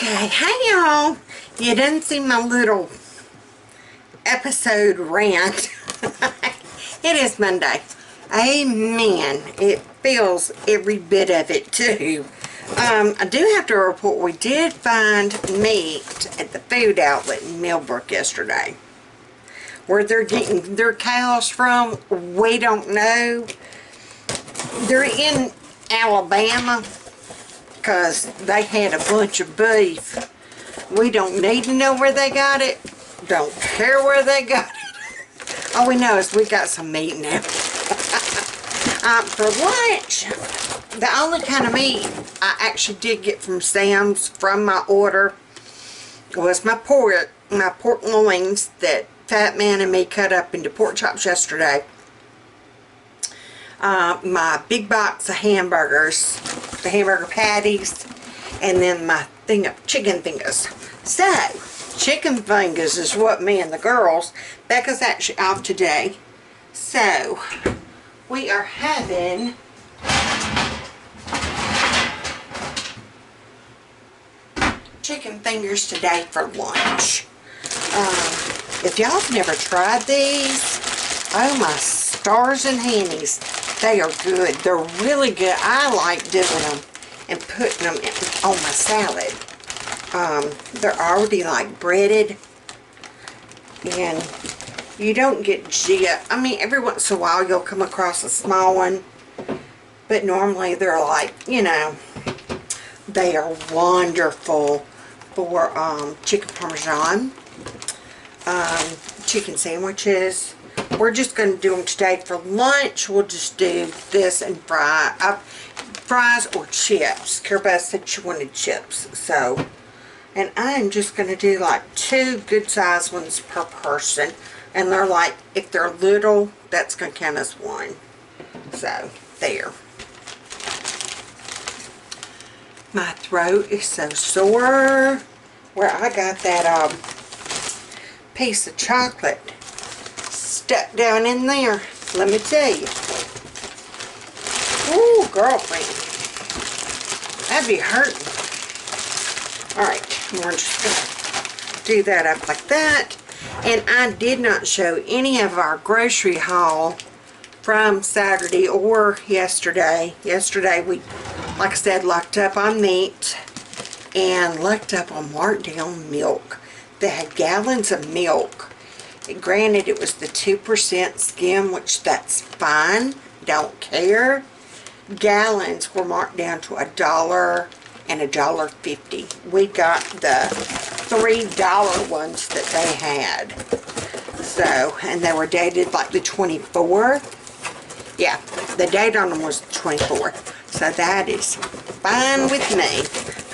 Okay, hey y'all. You didn't see my little episode rant. It is Monday. Amen. It feels every bit of it too. I do have to report we did find meat at the food outlet in Millbrook yesterday. Where they're getting their cows from, we don't know. They're in Alabama because they had a bunch of beef. We don't need to know where they got it. Don't care where they got it. All we know is we got some meat now. For lunch, the only kind of meat I actually did get from Sam's from my order was my pork loins that Fat Man and me cut up into pork chops yesterday. My big box of hamburgers, the hamburger patties, and then my thing of chicken fingers. So, chicken fingers is what me and the girls, Becca's actually off today, so we are having chicken fingers today for lunch. If y'all have never tried these, oh my stars and handies, they are good. They're really good. I like dipping them and putting them on my salad. They're already like breaded, and you don't get I mean, every once in a while you'll come across a small one, but normally they're like, you know, they are wonderful for chicken parmesan, chicken sandwiches. We're just going to do them today for lunch. We'll just do this and fries or chips. Carabelle said she wanted chips, so, and I'm just going to do like 2 good sized ones per person, and they're like, if they're little, that's going to count as 1. So there. My throat is so sore where I got that piece of chocolate stuck down in there. Let me tell you. Ooh, girlfriend. That'd be hurting. Alright, we're just going to do that up like that. And I did not show any of our grocery haul from Saturday or yesterday. Yesterday we, like I said, locked up on meat and locked up on markdown milk. They had gallons of milk. Granted, it was the 2% skim, which that's fine. Don't care. Gallons were marked down to $1 and $1.50. We got the $3 ones that they had. So, and they were dated like the 24th. Yeah, the date on them was the 24th. So that is fine with me.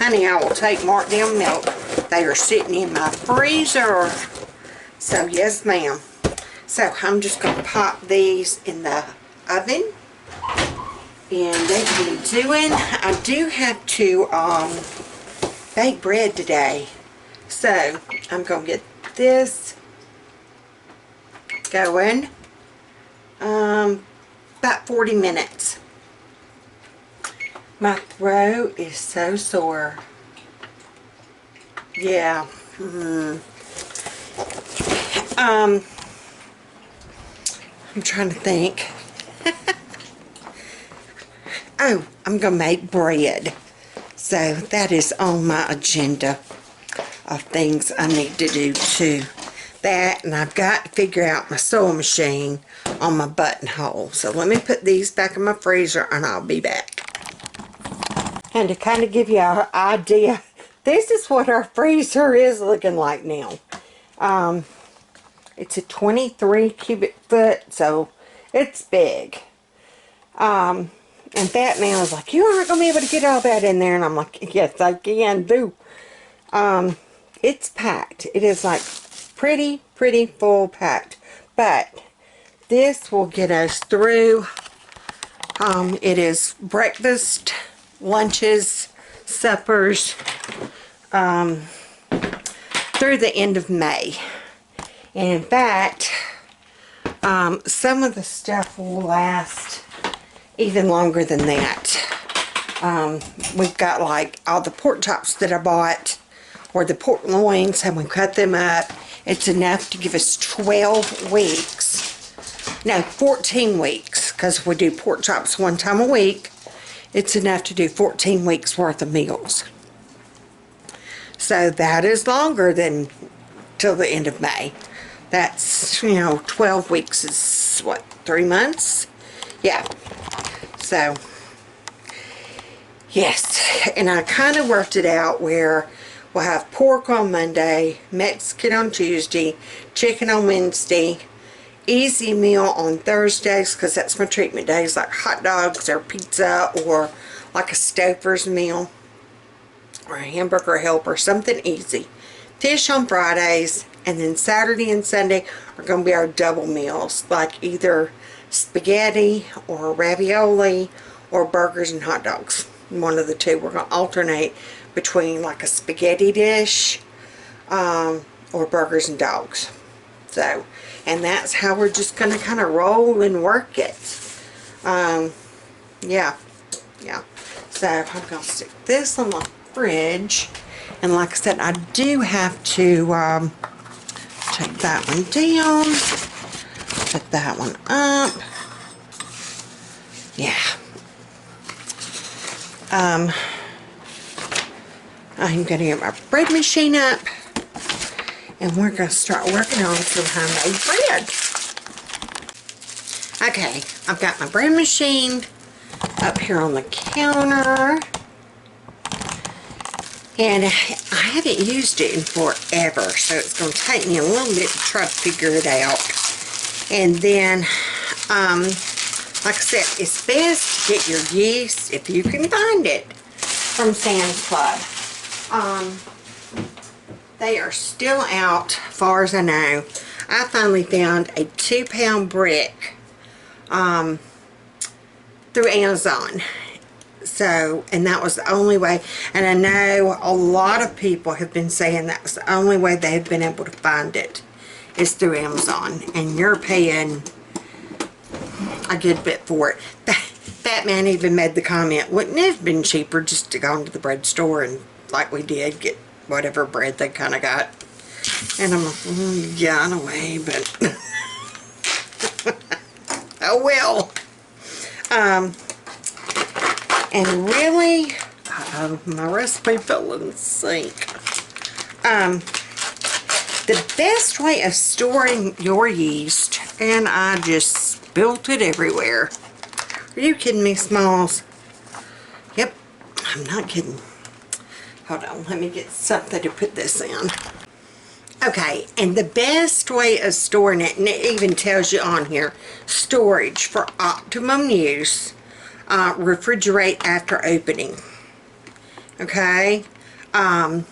Honey, I will take marked down milk. They are sitting in my freezer. So, yes, ma'am. So, I'm just going to pop these in the oven. And they can be doing. I do have to bake bread today. So, I'm going to get this going. About 40 minutes. My throat is so sore. Yeah. I'm trying to think. Oh, I'm going to make bread. So that is on my agenda of things I need to do too. That, and I've got to figure out my sewing machine on my buttonhole. So let me put these back in my freezer and I'll be back. And to kind of give you an idea, this is what our freezer is looking like now. It's a 23 cubic foot, so it's big. And Fat Man was like, you aren't going to be able to get all that in there. And I'm like, yes, I can do. It's packed. It is like pretty full packed. But this will get us through. It is breakfast, lunches, suppers, through the end of May. And in fact, some of the stuff will last even longer than that. We've got like all the pork chops that I bought or the pork loins, and we cut them up, it's enough to give us 12 weeks. No, 14 weeks, because if we do pork chops one time a week, it's enough to do 14 weeks worth of meals. So that is longer than till the end of May. That's, 12 weeks is what, 3 months? Yeah. So, yes. And I kind of worked it out where we'll have pork on Monday, Mexican on Tuesday, chicken on Wednesday, easy meal on Thursdays, because that's my treatment days, like hot dogs or pizza or like a Stouffer's meal or a hamburger helper, something easy. Fish on Fridays, and then Saturday and Sunday are going to be our double meals, like either spaghetti or ravioli or burgers and hot dogs. One of the two. We're going to alternate between like a spaghetti dish or burgers and dogs. So, and that's how we're just going to kind of roll and work it. Yeah. So I'm going to stick this on the fridge. And like I said, I do have to take that one down, put that one up. Yeah. I'm going to get my bread machine up, and we're going to start working on some homemade bread. Okay, I've got my bread machine up here on the counter. And I haven't used it in forever, so it's going to take me a little bit to try to figure it out. And then, like I said, it's best to get your yeast, if you can find it, from Sam's Club. They are still out, as far as I know. I finally found a 2-pound brick through Amazon. So, and that was the only way, and I know a lot of people have been saying that's the only way they've been able to find it is through Amazon, and you're paying a good bit for it. That man even made the comment, wouldn't it have been cheaper just to go into the bread store and, like we did, get whatever bread they kind of got? And I'm like, yeah, in a way, but oh well. And really, my recipe fell in the sink. The best way of storing your yeast, and I just spilt it everywhere. Are you kidding me, Smalls? Yep, I'm not kidding. Hold on, let me get something to put this in. Okay, and the best way of storing it, and it even tells you on here, storage for optimum use. Refrigerate after opening. Okay, and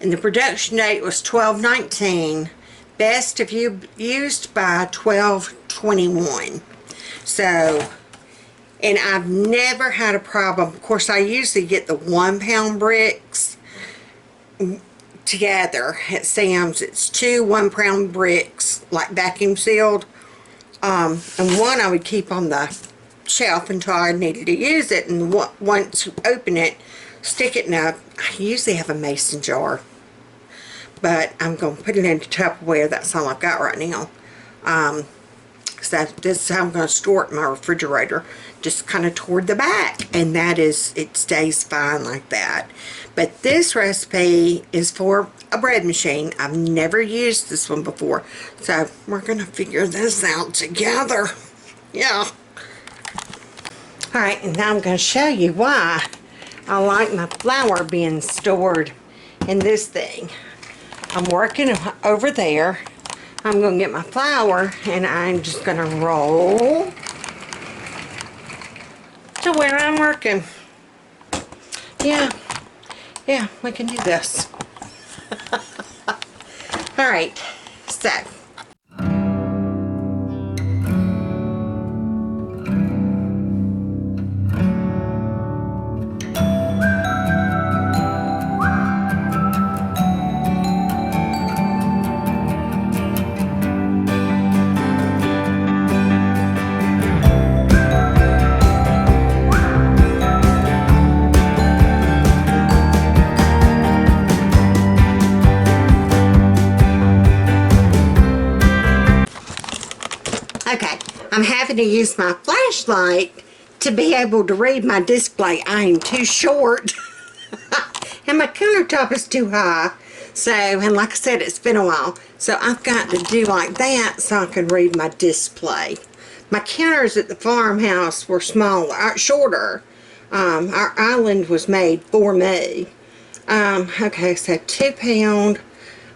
the production date was 12/19. Best if you used by 12/21. So, and I've never had a problem. Of course, I usually get the 1-pound bricks together at Sam's. It's 2 1-pound bricks, like vacuum sealed, and one I would keep on the shelf until I needed to use it, and once you open it, stick it in I usually have a mason jar, but I'm going to put it into Tupperware. That's all I've got right now. So this is how I'm going to store it in my refrigerator, just kind of toward the back, and that is, it stays fine like that. But this recipe is for a bread machine. I've never used this one before, so we're going to figure this out together. Yeah. Alright, and now I'm going to show you why I like my flour being stored in this thing. I'm working over there. I'm going to get my flour, and I'm just going to roll to where I'm working. Yeah, we can do this. Alright, so I'm having to use my flashlight to be able to read my display. I am too short and my countertop is too high. So, and like I said, it's been a while. So I've got to do like that so I can read my display. My counters at the farmhouse were smaller, shorter. Our island was made for me. Okay, so 2 pound.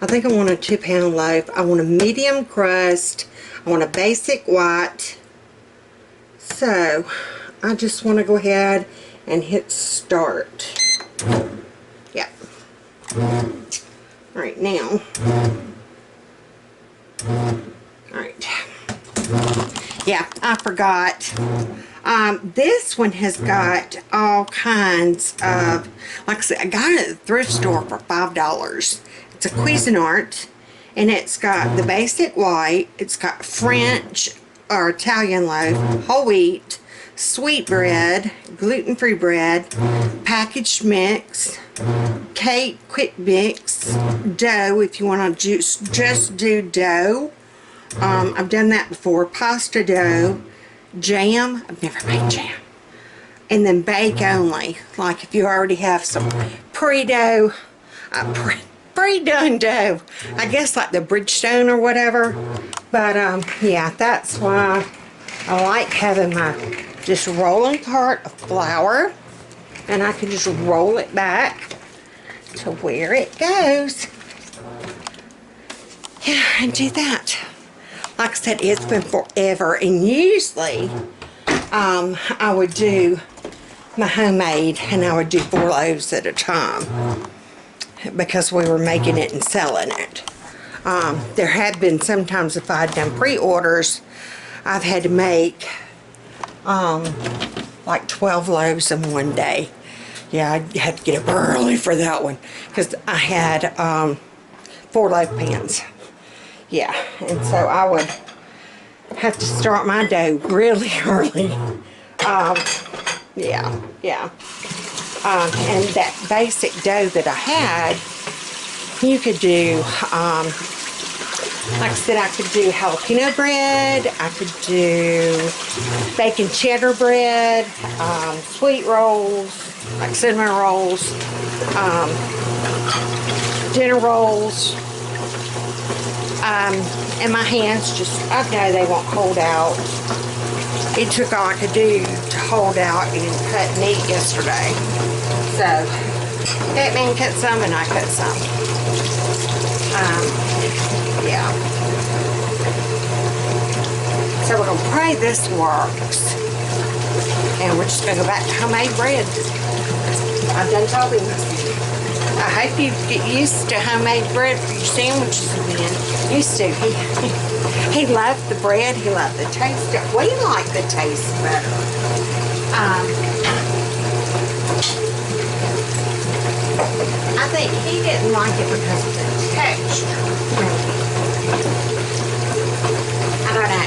I think I want a 2 pound loaf. I want a medium crust. I want a basic white. So, I just want to go ahead and hit start. Yep. Alright, now. Alright. Yeah, I forgot. This one has got all kinds of, like I said, I got it at the thrift store for $5. It's a Cuisinart, and it's got the basic white, it's got French or Italian loaf, whole wheat, sweet bread, gluten-free bread, packaged mix, cake quick mix, dough if you want to just do dough. I've done that before. Pasta dough, jam. I've never made jam. And then bake only. Like if you already have some pre-dough, pre-done dough. I guess like the Bridgestone or whatever. But yeah, that's why I like having my just rolling cart of flour. And I can just roll it back to where it goes. Yeah, and do that. Like I said, it's been forever, and usually I would do my homemade, and I would do 4 loaves at a time because we were making it and selling it. There have been sometimes if I'd done pre-orders, I've had to make like 12 loaves in one day. Yeah, I had to get up early for that one because I had 4 loaf pans. Yeah, and so I would have to start my dough really early. Yeah. And that basic dough that I had, you could do, like I said, I could do jalapeno bread, I could do bacon cheddar bread, sweet rolls, like cinnamon rolls, dinner rolls. And my hands just, I know they won't hold out. It took all I could do to hold out and cut meat yesterday. So, that man cut some and I cut some. Yeah. So we're going to pray this works. And we're just going to go back to homemade bread. I've done told him this. I hope you get used to homemade bread for your sandwiches again. Used to. He loved the bread. He loved the taste. We like the taste better. I think he didn't like it because of the texture. I don't know.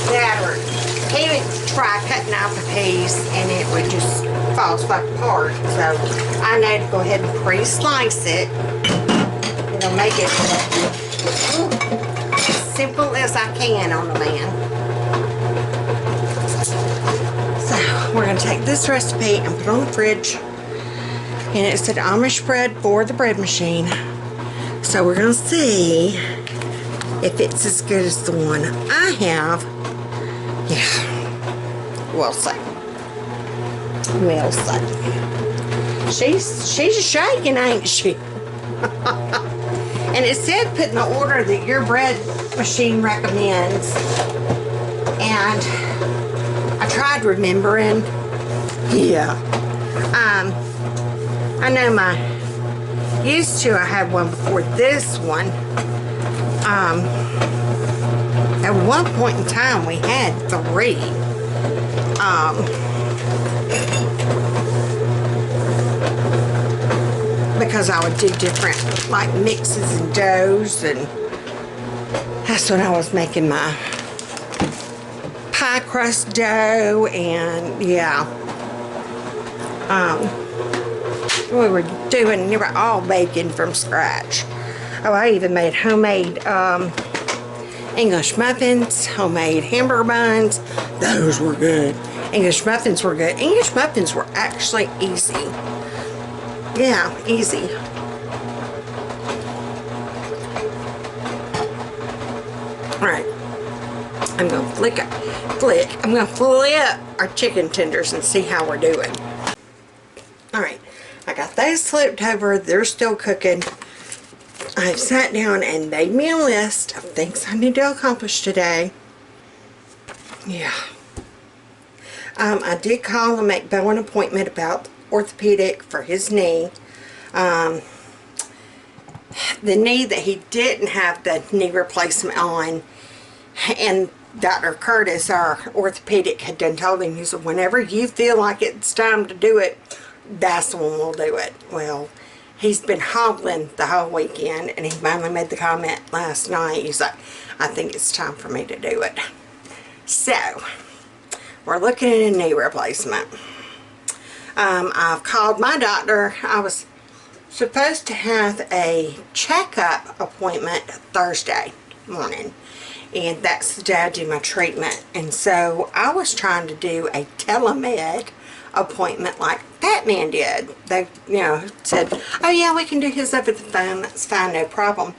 That or he would try cutting out the piece and it would just fall apart. So I know to go ahead and pre-slice it. It'll make it as simple as I can on the man. So we're going to take this recipe and put it on the fridge. And it said Amish bread for the bread machine. So we're going to see if it's as good as the one I have. Yeah. We'll see. We'll see. She's shaking, ain't she? And it said put in the order that your bread machine recommends. And I tried remembering. Yeah. I know I had one before this one. At one point in time we had 3. Because I would do different like mixes and doughs, and that's when I was making my pie crust dough, and yeah. We were all baking from scratch. Oh, I even made homemade English muffins, homemade hamburger buns. Those were good. English muffins were good. English muffins were actually easy. Yeah, easy. Alright. I'm going to flip our chicken tenders and see how we're doing. Alright. I got those flipped over. They're still cooking. I've sat down and made me a list of things I need to accomplish today. Yeah. I did call and make Bo an appointment about orthopedic for his knee. The knee that he didn't have the knee replacement on, and Dr. Curtis, our orthopedic, had done told him, he said, whenever you feel like it's time to do it, that's when we'll do it. Well, he's been hobbling the whole weekend, and he finally made the comment last night. He's like, I think it's time for me to do it. So, we're looking at a knee replacement. I've called my doctor. I was supposed to have a checkup appointment Thursday morning, and that's the day I do my treatment. And so I was trying to do a telemed appointment like that man did. They, you know, said, oh yeah, we can do his over the phone. That's fine, no problem.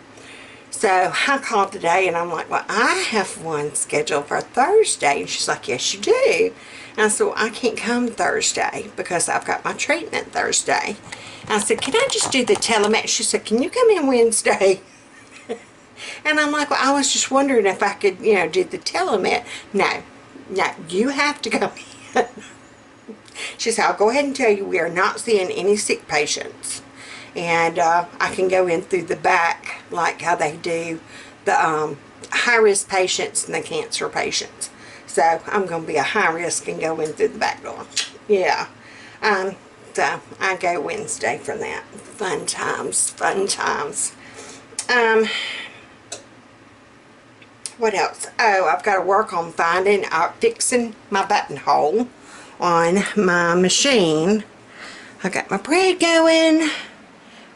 So I called today and I'm like, well, I have one scheduled for Thursday. And she's like, yes, you do. And I said, well, I can't come Thursday because I've got my treatment Thursday. And I said, can I just do the telemed? She said, can you come in Wednesday? And I'm like, well, I was just wondering if I could, you know, do the telemed. No, you have to go in. She said, I'll go ahead and tell you we are not seeing any sick patients. And I can go in through the back like how they do the high-risk patients and the cancer patients. So I'm going to be a high risk and go in through the back door. Yeah. So I go Wednesday for that. Fun times, fun times. What else? Oh, I've got to work on fixing my buttonhole on my machine. I got my braid going.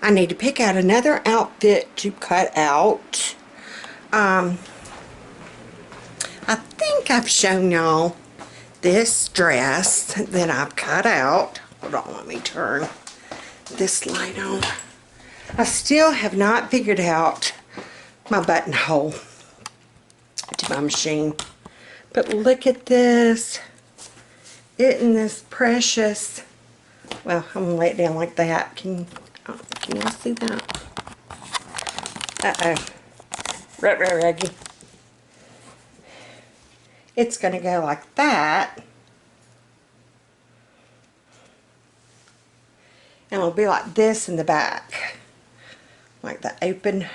I need to pick out another outfit to cut out. I think I've shown y'all this dress that I've cut out. Hold on, let me turn this light on. I still have not figured out my buttonhole to my machine. But look at this. Isn't this precious? Well, I'm going to lay it down like that. Can y'all see that? Uh-oh. Ruggy. It's going to go like that. And it'll be like this in the back. Like the open.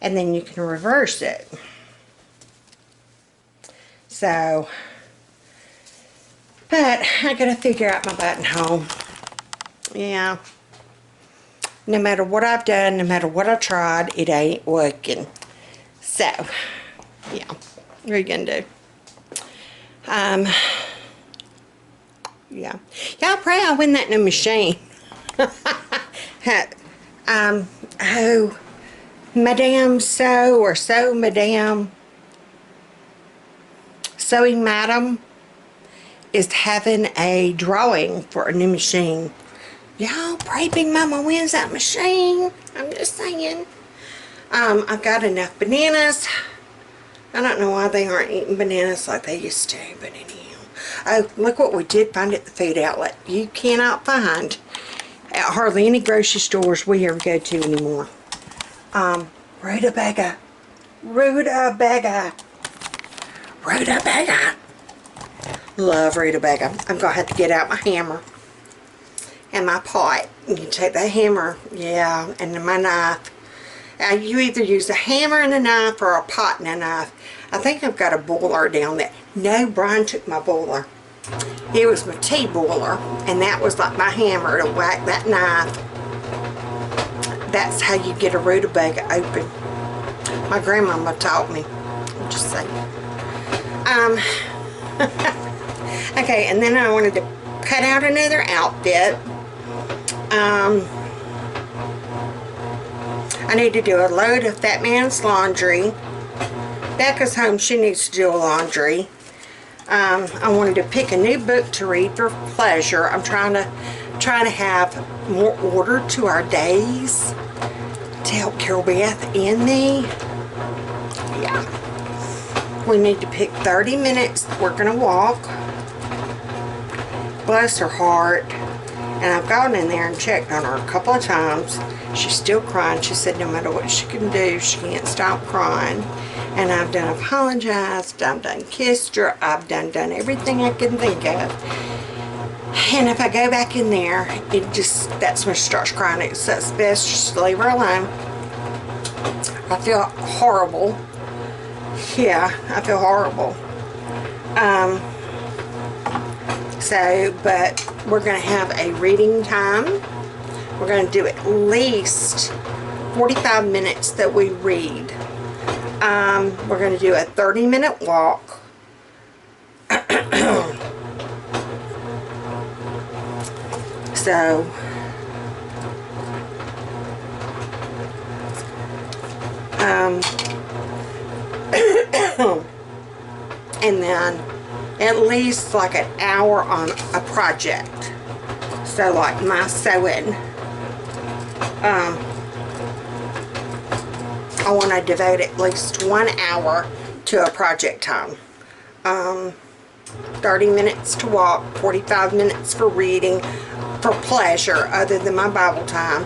And then you can reverse it. So, but I gotta figure out my buttonhole. Yeah. No matter what I've done, no matter what I tried, it ain't working. So, yeah. What are you gonna do? Yeah. Y'all pray I win that new machine. Oh, Madame So, or So Madame Sewing Madam is having a drawing for a new machine. Y'all pray Big Mama wins that machine. I'm just saying. I've got enough bananas. I don't know why they aren't eating bananas like they used to, but anyhow. Oh, look what we did find at the food outlet. You cannot find at hardly any grocery stores we ever go to anymore. Rutabaga. Rutabaga. Rutabaga. Love rutabaga. I'm going to have to get out my hammer and my pot. You take that hammer, yeah, and my knife. You either use a hammer and a knife or a pot and a knife. I think I've got a boiler down there. No, Brian took my boiler. It was my tea boiler, and that was like my hammer to whack that knife. That's how you get a rutabaga open. My grandmama taught me. I'm just saying. Okay, and then I wanted to cut out another outfit. I need to do a load of Fat Man's laundry. Becca's home. She needs to do laundry. I wanted to pick a new book to read for pleasure. I'm trying to have more order to our days to help Carol Beth and me. Yeah. We need to pick 30 minutes. We're going to walk. Bless her heart. And I've gone in there and checked on her a couple of times. She's still crying. She said no matter what she can do, she can't stop crying. And I've done apologized. I've done kissed her. I've done everything I can think of. And if I go back in there, that's when she starts crying. It's best just to leave her alone. I feel horrible. Yeah, I feel horrible. But we're going to have a reading time. We're going to do at least 45 minutes that we read. We're going to do a 30-minute walk. So, and then at least like an hour on a project. So like my sewing, I want to devote at least 1 hour to a project time. 30 minutes to walk, 45 minutes for reading for pleasure other than my Bible time.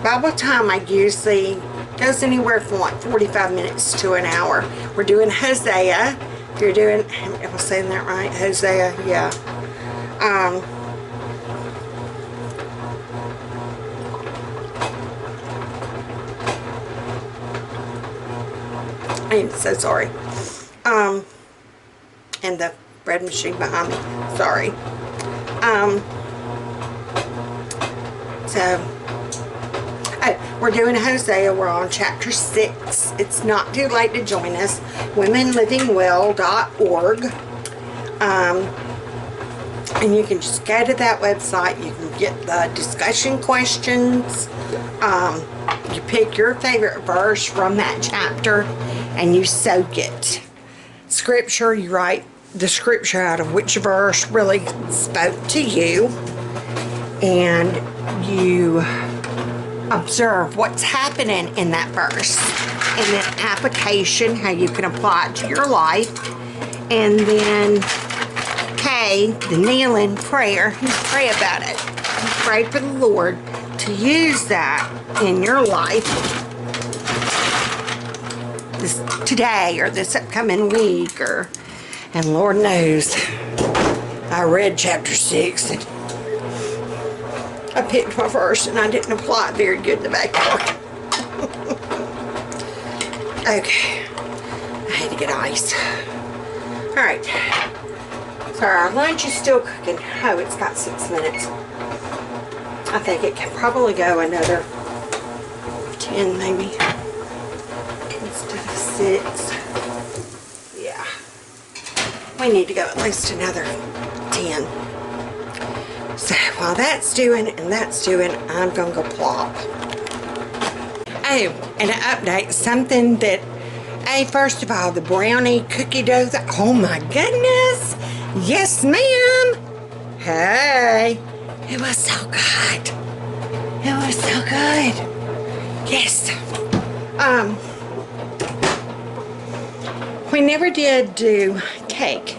Bible time I usually goes anywhere from like 45 minutes to an hour. We're doing Hosea. If you're doing, am I saying that right? Hosea, yeah. I'm so sorry. And the bread machine behind me. Sorry. We're doing Hosea. We're on chapter 6. It's not too late to join us. womenlivingwell.org. And you can just go to that website. You can get the discussion questions. You pick your favorite verse from that chapter and you soak it. Scripture, you write the scripture out of which verse really spoke to you, and you observe what's happening in that verse, and then application, how you can apply it to your life, and then the kneeling prayer. You pray about it. You pray for the Lord to use that in your life today or this upcoming week, and Lord knows I read chapter 6 and I picked my verse and I didn't apply it very good in the backyard. Okay, I had to get ice. Alright, so our lunch is still cooking. Oh, it's got 6 minutes. I think it can probably go another 10 maybe instead of 6. Yeah, we need to go at least another 10. So while that's doing and that's doing, I'm gonna go plop. Oh, and an update, something that, first of all, the brownie cookie dough, oh my goodness, yes ma'am. Hey, it was so good. It was so good. Yes. We never did do cake.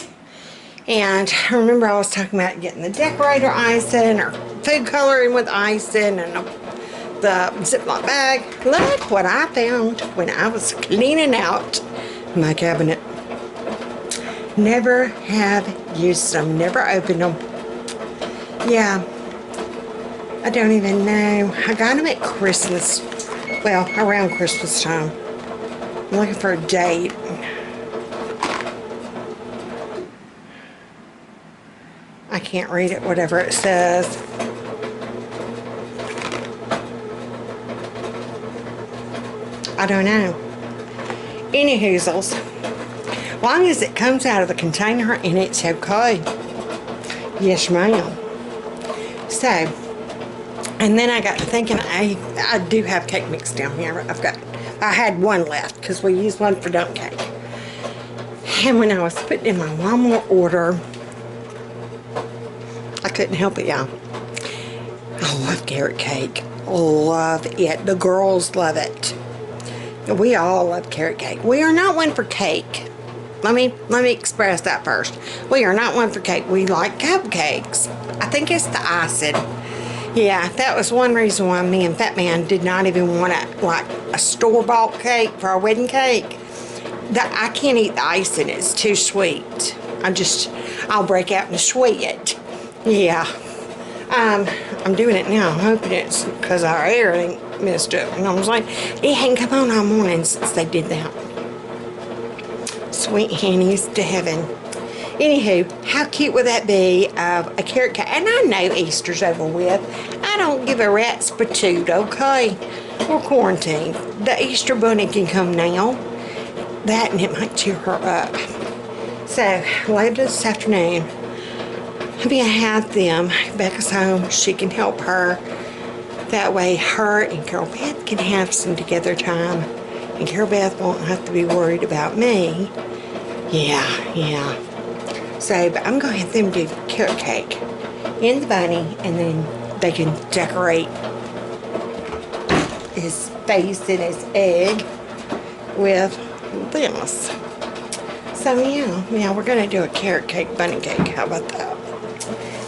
And I remember I was talking about getting the decorator icing or food coloring with icing and the Ziploc bag. Look what I found when I was cleaning out my cabinet. Never have used them, never opened them. Yeah, I don't even know. I got them at Christmas, well, around Christmas time. I'm looking for a date. I can't read it, whatever it says. I don't know. Any hoozles. Long as it comes out of the container and it's okay. Yes, ma'am. So, and then I got to thinking, I do have cake mix down here. I had one left because we used one for dump cake. And when I was putting in my Walmart order, I couldn't help it, y'all. I love carrot cake. Love it. The girls love it. We all love carrot cake. We are not one for cake. Let me express that first. We are not one for cake. We like cupcakes. I think it's the icing. Yeah, that was one reason why me and Fat Man did not even want a store-bought cake for our wedding cake. I can't eat the icing. It's too sweet. I'll break out and sweat. Yeah. I'm doing it now. I'm hoping it's because our air ain't messed up. You know what I'm saying? It ain't come on all morning since they did that. Sweet Hennies to heaven. Anywho, how cute would that be of a carrot cake? And I know Easter's over with. I don't give a rat's patoot, okay? We're quarantined. The Easter bunny can come now. That and it might cheer her up. So, later this afternoon, I'm going to have them. Becca's home. She can help her. That way, her and Carol Beth can have some together time. And Carol Beth won't have to be worried about me. Yeah. So, but I'm going to have them do carrot cake in the bunny, and then they can decorate his face and his egg with this. So, yeah, we're going to do a carrot cake, bunny cake. How about that?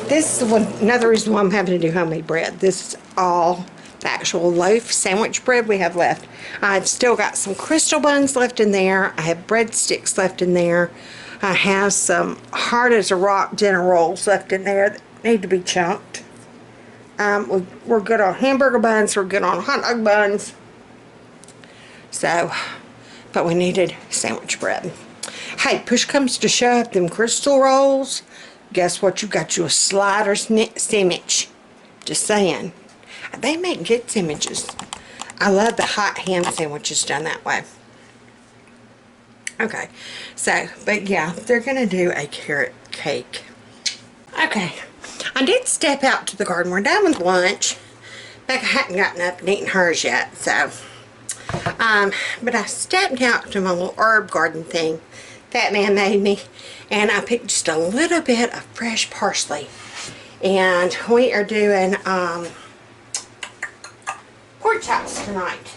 This is another reason why I'm having to do homemade bread. This is all the actual loaf sandwich bread we have left. I've still got some crystal buns left in there. I have breadsticks left in there. I have some hard as a rock dinner rolls left in there that need to be chunked. We're good on hamburger buns. We're good on hot dog buns. So, but we needed sandwich bread. Hey, push comes to shove, them crystal rolls, guess what? You got you a slider sandwich. Just saying. They make good sandwiches. I love the hot ham sandwiches done that way. Okay, so, but yeah, they're going to do a carrot cake. Okay, I did step out to the garden. We're done with lunch. Becca hadn't gotten up and eaten hers yet, so. But I stepped out to my little herb garden thing Fat Man made me, and I picked just a little bit of fresh parsley. And we are doing pork chops tonight,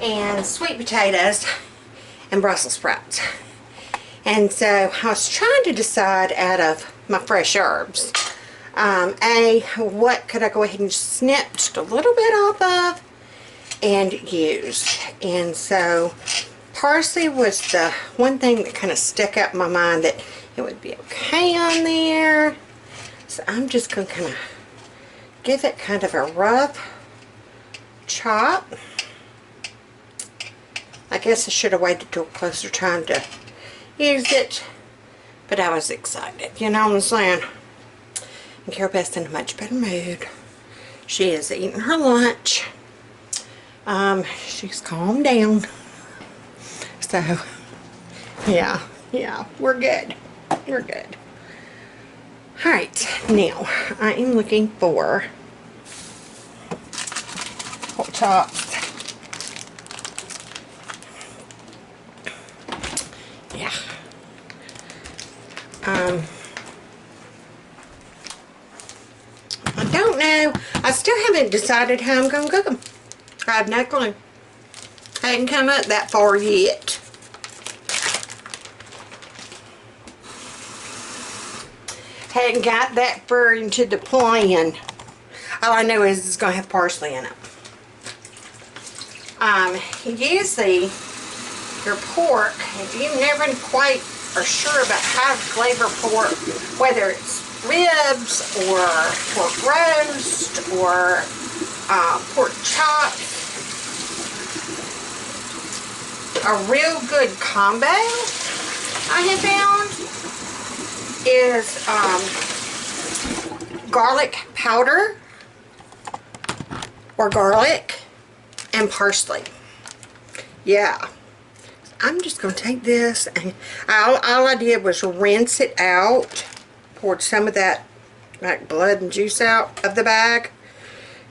and sweet potatoes, and Brussels sprouts. And so I was trying to decide out of my fresh herbs, what could I go ahead and snip just a little bit off of and use. And so parsley was the one thing that kind of stuck out in my mind that it would be okay on there. So I'm just going to kind of give it kind of a rough chop. I guess I should have waited till closer time to use it, but I was excited, you know what I'm saying? And Carol Beth's in a much better mood. She is eating her lunch. She's calmed down. So, yeah, we're good. We're good. Alright, now, I am looking for pork chops. Yeah. I don't know. I still haven't decided how I'm going to cook them. I have no clue. I hadn't come up that far yet. Hadn't got that far into the plan. All I know is it's going to have parsley in it. Usually your pork, if you never quite are sure about how to flavor pork, whether it's ribs or pork roast or pork chops, a real good combo I have found is garlic powder or garlic and parsley. Yeah. I'm just going to take this, and all I did was rinse it out, poured some of that like blood and juice out of the bag,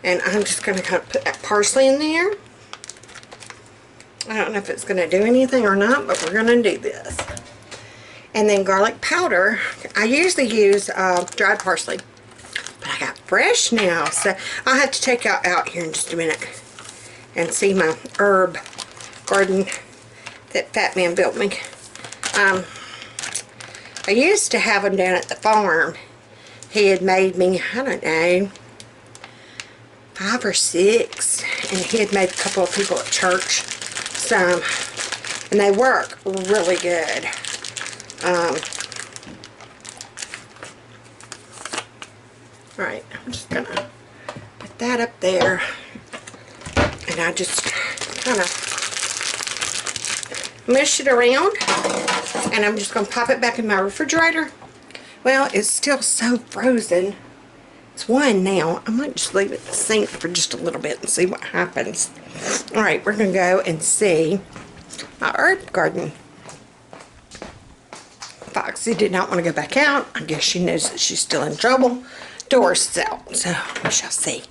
and I'm just going to kind of put that parsley in there. I don't know if it's going to do anything or not, but we're going to do this. And then garlic powder. I usually use dried parsley, but I got fresh now, so I'll have to take out here in just a minute and see my herb garden that Fat Man built me. I used to have them down at the farm. He had made me, I don't know, 5 or 6, and he had made a couple of people at church some, and they work really good. Alright, I'm just gonna put that up there, and I just kind of mush it around, and I'm just gonna pop it back in my refrigerator. Well, it's still so frozen. It's 1 now. I might just leave it in the sink for just a little bit and see what happens. Alright, we're gonna go and see my herb garden. Foxy did not want to go back out. I guess she knows that she's still in trouble. Door's out, so we shall see.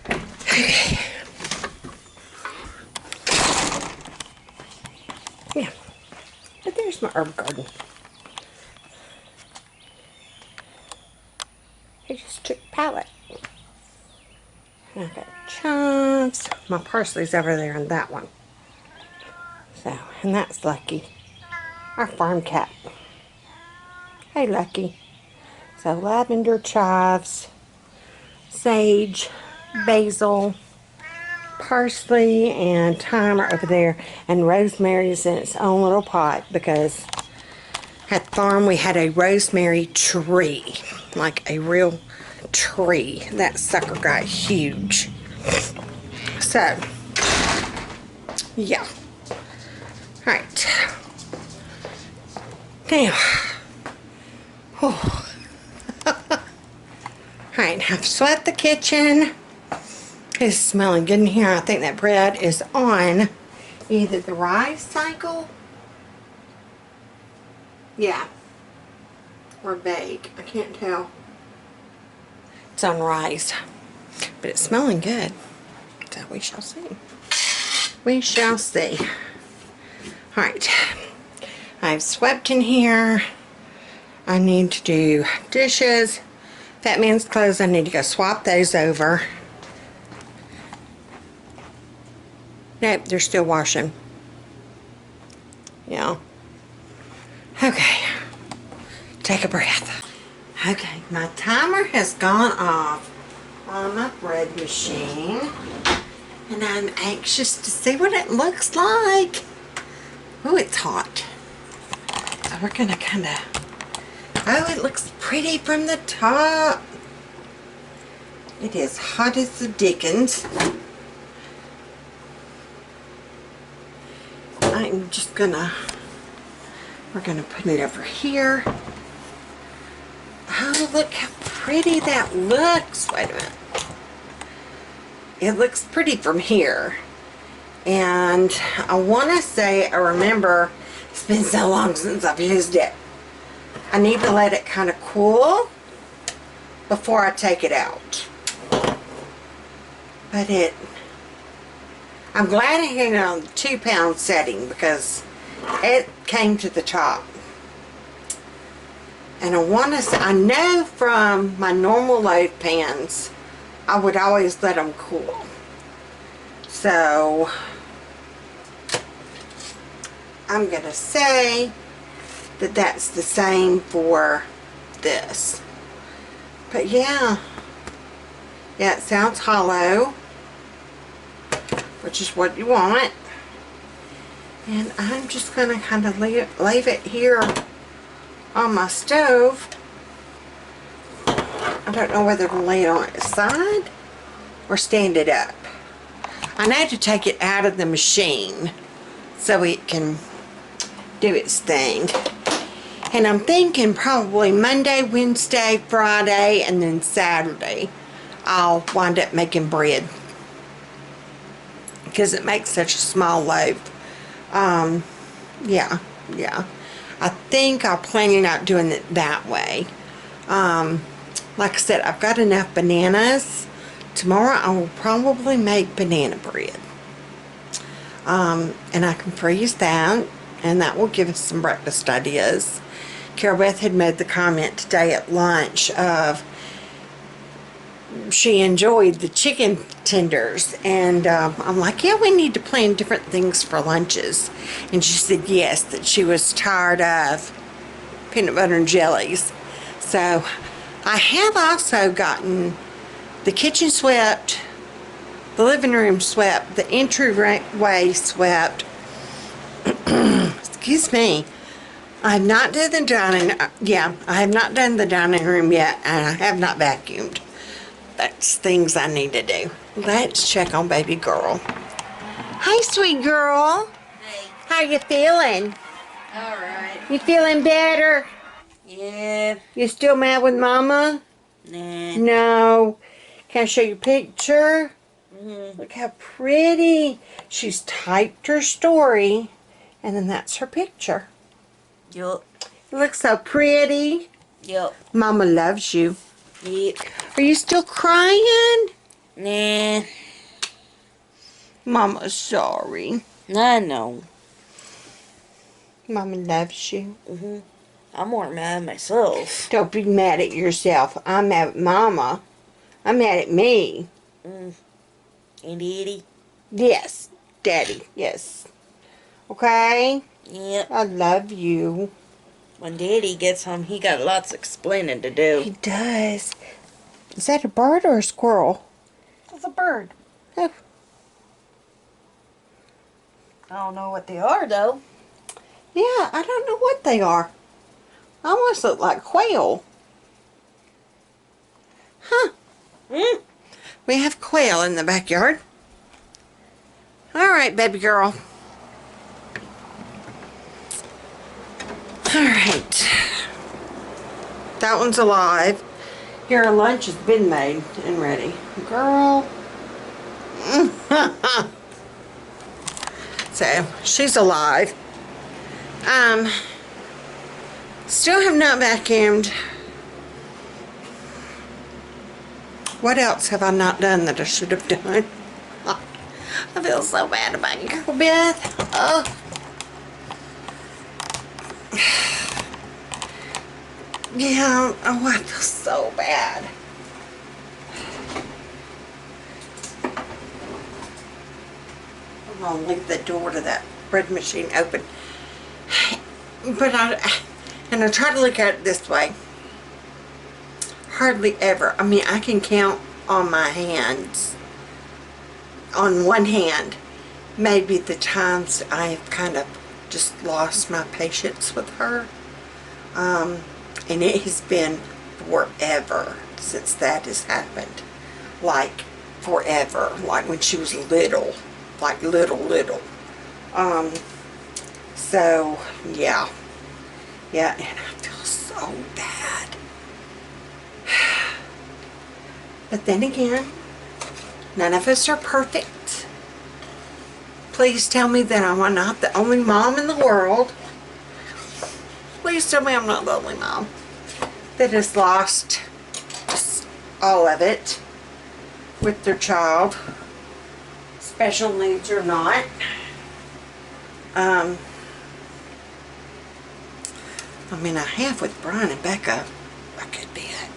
Okay. Yeah. But there's my herb garden. I just took a pallet. And I got chives. My parsley's over there in that one. So, and that's Lucky, our farm cat. Hey, Lucky. So, lavender, chives, sage, basil, parsley, and thyme are over there. And rosemary is in its own little pot because at the farm we had a rosemary tree. Like a real tree. That sucker got huge. So, yeah. Alright. Now, oh. Alright, I've swept the kitchen. It's smelling good in here. I think that bread is on either the rise cycle. Yeah. Or bake. I can't tell. It's on rise. But it's smelling good. So we shall see. We shall see. Alright. I've swept in here. I need to do dishes. Fat Man's clothes, I need to go swap those over. Nope, they're still washing. Yeah. Okay. Take a breath. Okay, my timer has gone off on my bread machine, and I'm anxious to see what it looks like. Oh, it's hot. So we're gonna kind of, oh, it looks pretty from the top. It is hot as the dickens. I'm just gonna, we're gonna put it over here. Oh, look how pretty that looks. Wait a minute. It looks pretty from here. And I want to say, I remember, it's been so long since I've used it. I need to let it kind of cool before I take it out. But I'm glad I had it on the 2-pound setting because it came to the top. And I want to say, I know from my normal loaf pans, I would always let them cool. So, I'm going to say that that's the same for this. But yeah, it sounds hollow, which is what you want. And I'm just going to kind of leave it here on my stove. I don't know whether to lay it on its side or stand it up. I need to take it out of the machine so it can do its thing. And I'm thinking probably Monday, Wednesday, Friday, and then Saturday I'll wind up making bread because it makes such a small loaf. Yeah. I think I'll plan on doing it that way. Like I said, I've got enough bananas. Tomorrow I will probably make banana bread. And I can freeze that. and that will give us some breakfast ideas. Carol Beth had made the comment today at lunch of she enjoyed the chicken tenders, and I'm like, yeah, we need to plan different things for lunches. And she said yes, that she was tired of peanut butter and jellies. So I have also gotten the kitchen swept, the living room swept, the entryway swept. Excuse me. I have not done the dining. I have not done the dining room yet, and I have not vacuumed. That's things I need to do. Let's check on baby girl. Hi, sweet girl. Hey. How you feeling? Alright. You feeling better? Yeah. You still mad with Mama? Nah. No. Can I show you a picture? Mm-hmm. Look how pretty. She's typed her story, and then that's her picture. Yup. It looks so pretty. Yup. Mama loves you. Yep. Are you still crying? Nah. Mama's sorry. I know. Mama loves you. Mm-hmm. I'm more mad at myself. Don't be mad at yourself. I'm mad at Mama. I'm mad at me. And Daddy? Yes, Daddy. Yes. Okay? Yep. I love you. When Daddy gets home, he got lots of explaining to do. He does. Is that a bird or a squirrel? It's a bird. Oh. I don't know what they are, though. Yeah, I don't know what they are. Almost look like quail. Huh. Mm. We have quail in the backyard. Alright, baby girl. Alright. That one's alive. Here, lunch has been made and ready. Girl. So, she's alive. Still have not vacuumed. What else have I not done that I should have done? I feel so bad about you, Girl Beth. Oh. Yeah, oh, I feel so bad. I'm gonna leave the door to that bread machine open. But I try to look at it this way. Hardly ever. I mean, I can count on my hands, on one hand, maybe the times I have kind of just lost my patience with her. And it has been forever since that has happened. Like, forever. Like when she was little. Like little. So, yeah. Yeah, and I feel so bad. But then again, none of us are perfect. Please tell me that I'm not the only mom in the world. Please tell me I'm not the only mom that has lost just all of it with their child, special needs or not. I mean, I have with Brian and Becca. I could be it,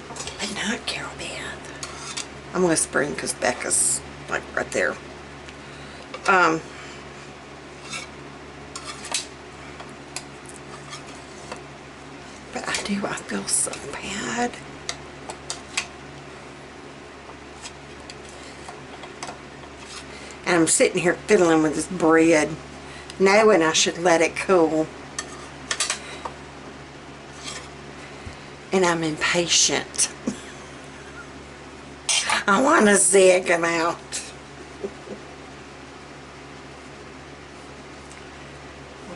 but not Carol Beth. I'm whispering because Becca's like right there. But I feel so bad. And I'm sitting here fiddling with this bread, knowing I should let it cool. And I'm impatient. I want to zig them out.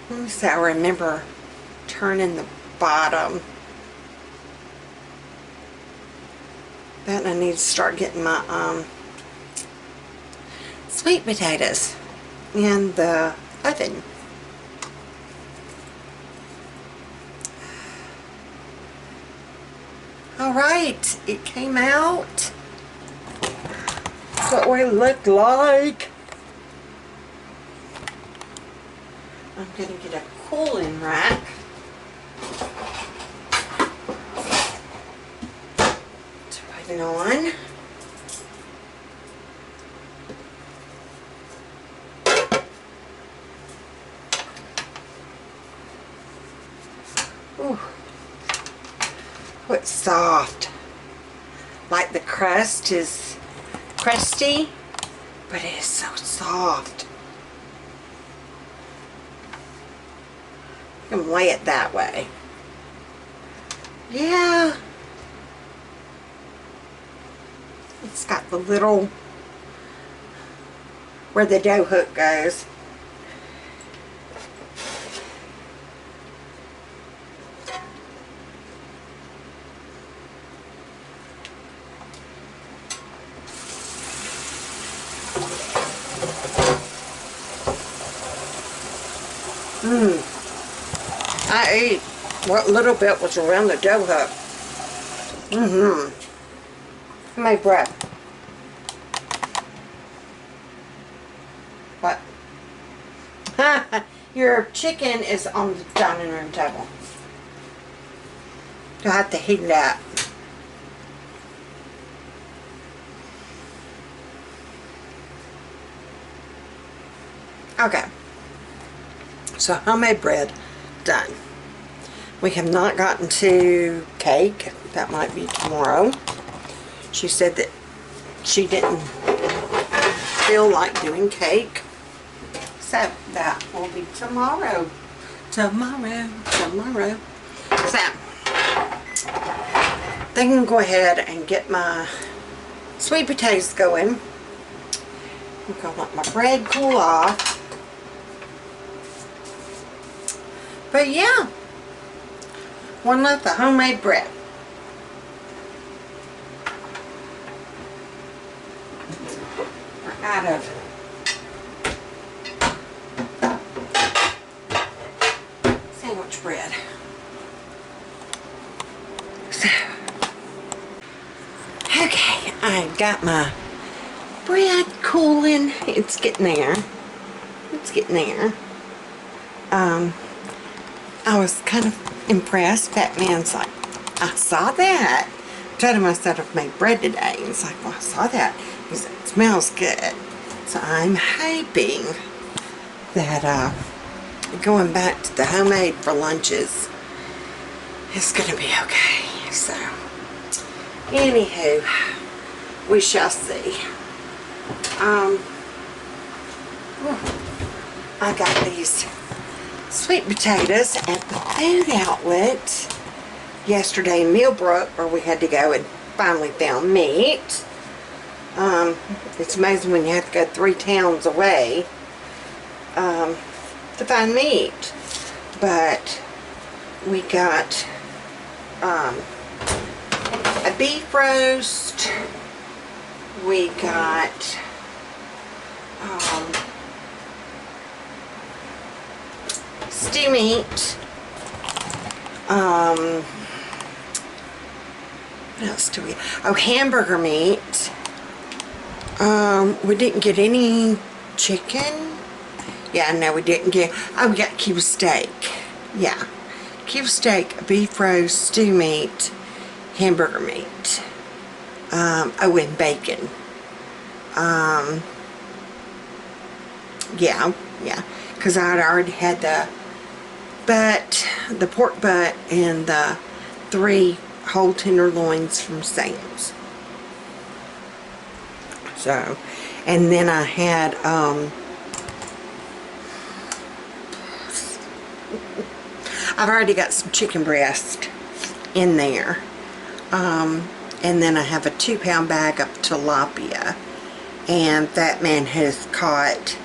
Let me see, I remember turning the bottom. Then I need to start getting my sweet potatoes in the oven. Alright, it came out. That's what we looked like. I'm going to get a cooling rack. To put it on. Ooh. Oh, it's soft. Like the crust is crusty, but it is so soft. You can lay it that way. Yeah. It's got the little, where the dough hook goes. I ate what little bit was around the dough hook. I made bread. What? Your chicken is on the dining room table. You'll have to heat it up. Okay. So homemade bread done. We have not gotten to cake. That might be tomorrow. She said that she didn't feel like doing cake. So that will be tomorrow. Tomorrow. So they can go ahead and get my sweet potatoes going. I'm gonna let my bread cool off. But yeah, one loaf of homemade bread. We're out of sandwich bread. So, okay, I got my bread cooling. It's getting there. It's getting there. I was kind of impressed. That man's like, I saw that. I told him I said I've made bread today. And he's like, well, I saw that. He said, it smells good. So I'm hoping that going back to the homemade for lunches is going to be okay. So, anywho, we shall see. I got these sweet potatoes at the food outlet yesterday in Millbrook, where we had to go and finally found meat. It's amazing when you have to go 3 towns away to find meat. But we got a beef roast. We got stew meat. What else do we? Oh, hamburger meat. We didn't get any chicken. Yeah, no, we didn't get. Oh, we got cube steak. Yeah, cube steak, beef roast, stew meat, hamburger meat. Oh, and bacon. Yeah, because I'd already had the pork butt and the 3 whole tenderloins from Sam's. So, and then I had I've already got some chicken breast in there. And then I have a 2-pound bag of tilapia. And that man has caught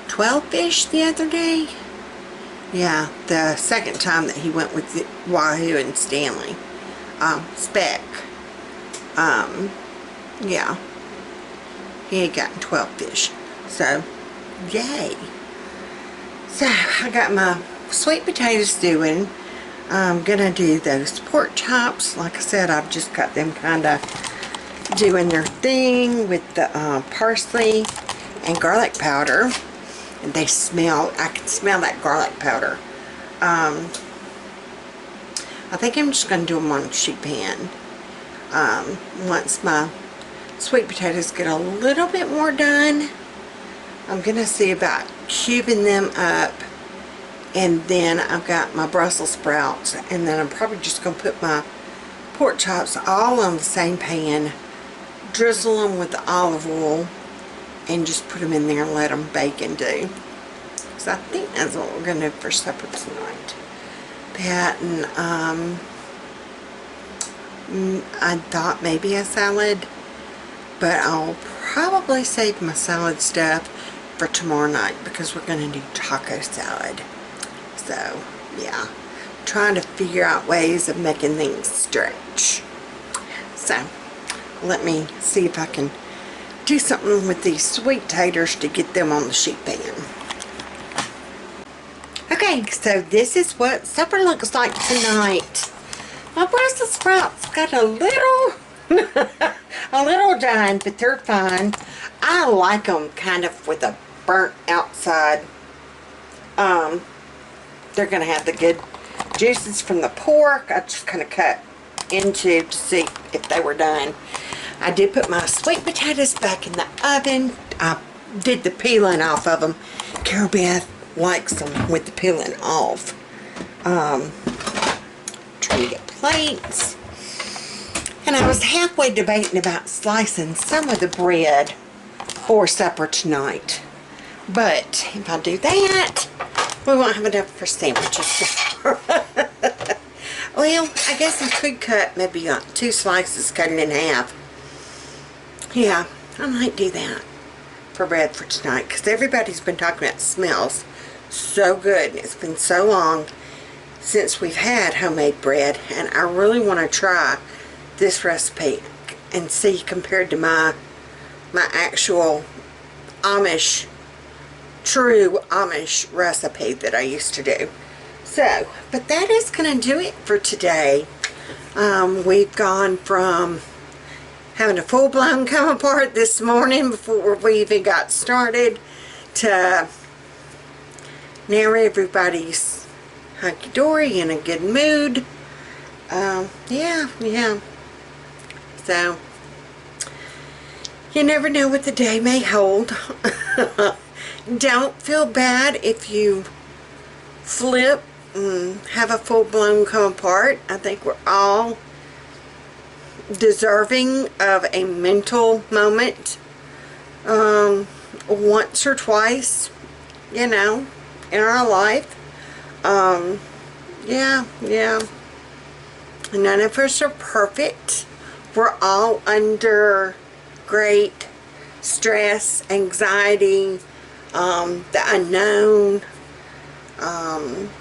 12 fish the other day. Yeah, the second time that he went with the Wahoo and Stanley. Speck. Yeah. He had gotten 12 fish. So, yay. So, I got my sweet potatoes stewing. I'm gonna do those pork chops. Like I said, I've just got them kind of doing their thing with the parsley and garlic powder. and they smell, I can smell that garlic powder. I think I'm just going to do them on sheet pan. Once my sweet potatoes get a little bit more done, I'm going to see about cubing them up. And then I've got my Brussels sprouts, and then I'm probably just going to put my pork chops all on the same pan, drizzle them with the olive oil, and just put them in there and let them bake and do. So I think that's what we're going to do for supper tonight. That, and I thought maybe a salad, but I'll probably save my salad stuff for tomorrow night because we're going to do taco salad. So, yeah, trying to figure out ways of making things stretch. So, let me see if I can do something with these sweet taters to get them on the sheet pan. Okay, so this is what supper looks like tonight. My Brussels sprouts got a little done, but they're fine. I like them kind of with a burnt outside. They're going to have the good juices from the pork. I just kind of cut into to see if they were done. I did put my sweet potatoes back in the oven. I did the peeling off of them. Carol Beth likes them with the peeling off. Trying to get plates. And I was halfway debating about slicing some of the bread for supper tonight. But if I do that, we won't have enough for sandwiches. Well, I guess I could cut maybe 2 slices, cut it in half. Yeah, I might do that for bread for tonight, because everybody's been talking about it smells so good. And it's been so long since we've had homemade bread, and I really want to try this recipe and see compared to my actual true Amish recipe that I used to do. So, but that is going to do it for today. We've gone from having a full-blown come apart this morning before we even got started to now everybody's hunky-dory in a good mood. Yeah. So, you never know what the day may hold. Don't feel bad if you flip and have a full-blown come apart. I think we're all deserving of a mental moment once or twice, you know, in our life. Yeah. None of us are perfect. We're all under great stress, anxiety, the unknown,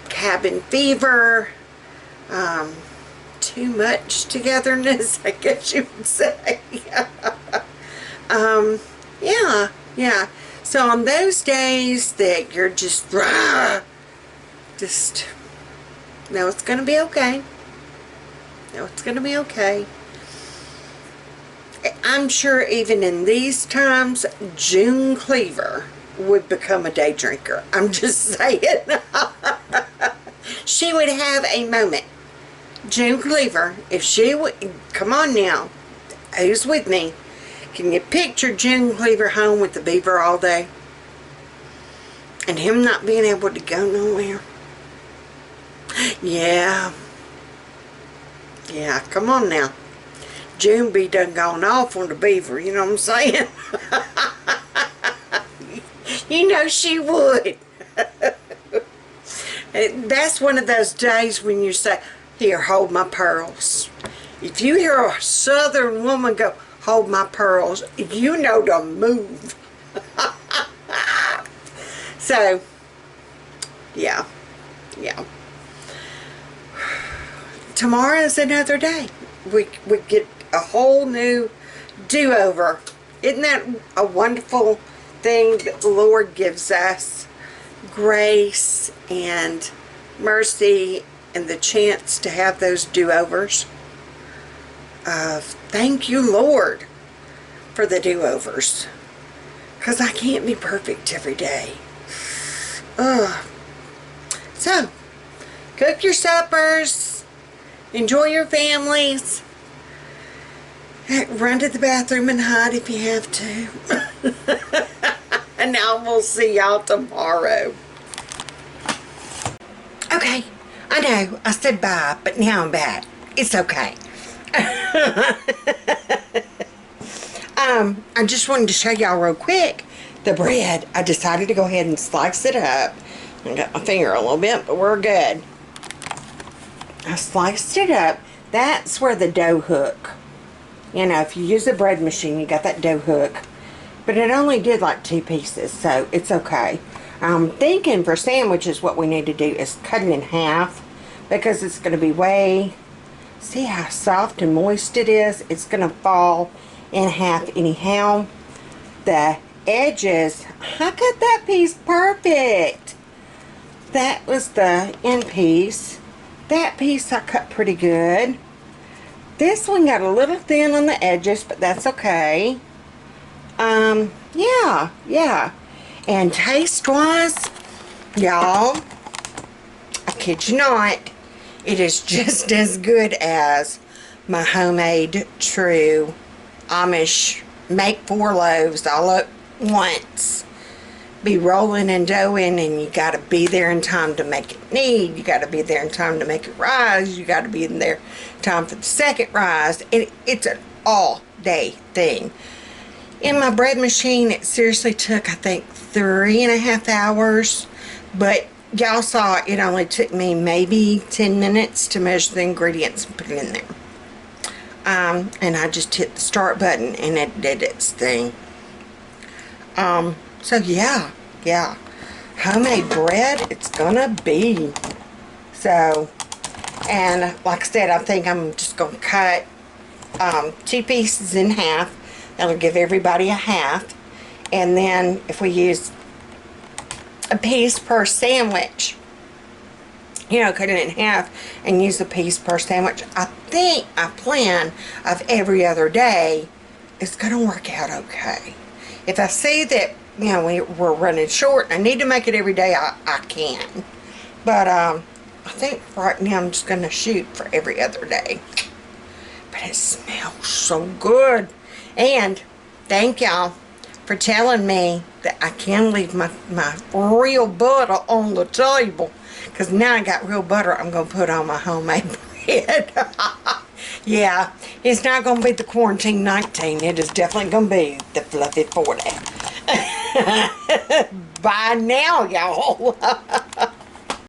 cabin fever, too much togetherness, I guess you would say. Yeah. So on those days that you're just know it's going to be okay. Know it's going to be okay. I'm sure even in these times, June Cleaver would become a day drinker. I'm just saying. She would have a moment. June Cleaver, if she would, come on now, who's with me? Can you picture June Cleaver home with the beaver all day? And him not being able to go nowhere? Yeah, come on now. June be done gone off on the beaver, you know what I'm saying? You know she would. That's one of those days when you say, here, hold my pearls. If you hear a southern woman go, hold my pearls, you know to move. So, yeah. Tomorrow's another day. We get a whole new do-over. Isn't that a wonderful thing that the Lord gives us? Grace and mercy and the chance to have those do-overs. Thank you, Lord, for the do-overs. Because I can't be perfect every day. Ugh. So, cook your suppers. Enjoy your families. Run to the bathroom and hide if you have to. And now we'll see y'all tomorrow. Okay, I know, I said bye, but now I'm back. It's okay. I just wanted to show y'all real quick the bread. I decided to go ahead and slice it up. I got my finger a little bit, but we're good. I sliced it up. That's where the dough hook. You know, if you use the bread machine, you got that dough hook. But it only did like 2 pieces, so it's okay. I'm thinking for sandwiches what we need to do is cut it in half, because it's going to be way... See how soft and moist it is? It's going to fall in half anyhow. The edges, I cut that piece perfect. That was the end piece. That piece I cut pretty good. This one got a little thin on the edges, but that's okay. Yeah. And taste-wise, y'all, I kid you not, it is just as good as my homemade true Amish make 4 loaves all at once. Be rolling and doughing, and you got to be there in time to make it knead. You got to be there in time to make it rise. You got to be in there in time for the second rise. It's an all-day thing. In my bread machine, it seriously took, I think, 3.5 hours. But y'all saw it only took me maybe 10 minutes to measure the ingredients and put it in there. And I just hit the start button and it did its thing. So yeah. Homemade bread, it's gonna be. So, and like I said, I think I'm just gonna cut 2 pieces in half. That'll give everybody a half. And then if we use a piece per sandwich, you know, cut it in half and use a piece per sandwich, I think a plan of every other day is going to work out okay. If I see that, you know, we're running short and I need to make it every day, I can. But I think right now I'm just going to shoot for every other day. But it smells so good. And thank y'all for telling me that I can leave my real butter on the table. Because now I got real butter I'm going to put on my homemade bread. Yeah, it's not going to be the quarantine 19. It is definitely going to be the fluffy 40. Bye now, y'all.